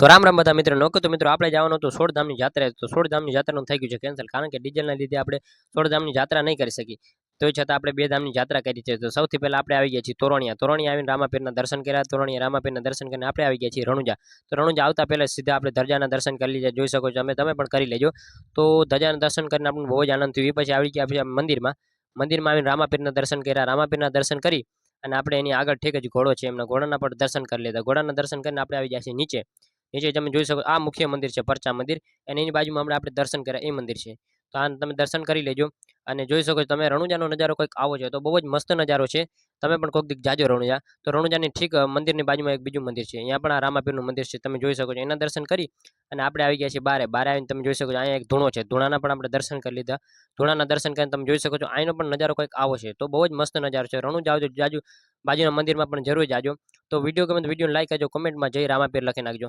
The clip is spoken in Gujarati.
તો રામ રામ બધા મિત્રો નોકો તો મિત્રો આપણે જવાનું હતું સોળધામની જાત્રા તો સોળધામની જાત્રાનું થઈ ગયું છે કેન્સલ કારણ કે ડીઝલના લીધે આપણે સોળધામની જાત્રા નહીં કરી શકી તોય છતાં આપણે બે ધામની જાત્રા કરી છે તો સૌથી પહેલા આપણે આવી ગયા છીએ તોરણિયા આવીને રામાપીરના દર્શન કર્યા તોરણિયા રામાપીરના દર્શન કરીને આપણે આવી ગયા છીએ રણુજા તો રણુજા આવતા પહેલા સીધા આપણે ધજાના દર્શન કરી લીધા જોઈ શકો છો તમે પણ કરી લેજો તો ધજાના દર્શન કરીને આપણને બહુ જ આનંદ થયો એ પછી આવી ગયા મંદિરમાં આવીને રામાપીરના દર્શન કર્યા રામાપીરના દર્શન કરી અને આપણે એની આગળ ઠીક જ ઘોડો છે એમના ઘોડાના પણ દર્શન કરી લીધા ઘોડાના દર્શન કરીને આપણે આવી ગયા છીએ નીચે તમે જોઈ શકો આ મુખ્ય મંદિર છે પરચા મંદિર અને એની બાજુમાં હમણાં આપણે દર્શન કર્યા એ મંદિર છે તો આ તમે દર્શન કરી લેજો અને જોઈ શકો છો તમે રણુજાનો નજારો કંઈક આવો છે તો બહુ જ મસ્ત નજારો છે તમે પણ કોઈક દીક જાજો રણુજા તો રણુજાની ઠીક મંદિરની બાજુમાં એક બીજું મંદિર છે અહીંયા પણ આ રામાપીરનું મંદિર છે તમે જોઈ શકો છો એના દર્શન કરી અને આપણે આવી ગયા છીએ બારે આવીને તમે જોઈ શકો છો અહીંયા એક ધૂણો છે ધૂણાના પણ આપણે દર્શન કરી લીધા ધૂણાના દર્શન કરીને તમે જોઈ શકો છો અહીંનો પણ નજારો કંઈક આવો છે તો બહુ જ મસ્ત નજારો છે રણુજા આવજો જાજુ બાજુના મંદિરમાં પણ જરૂર જાજો તો વિડીયો ગમે તો વિડીયો લાઈક કરજો કમેન્ટમાં જય રામાપીર લખી નાખજો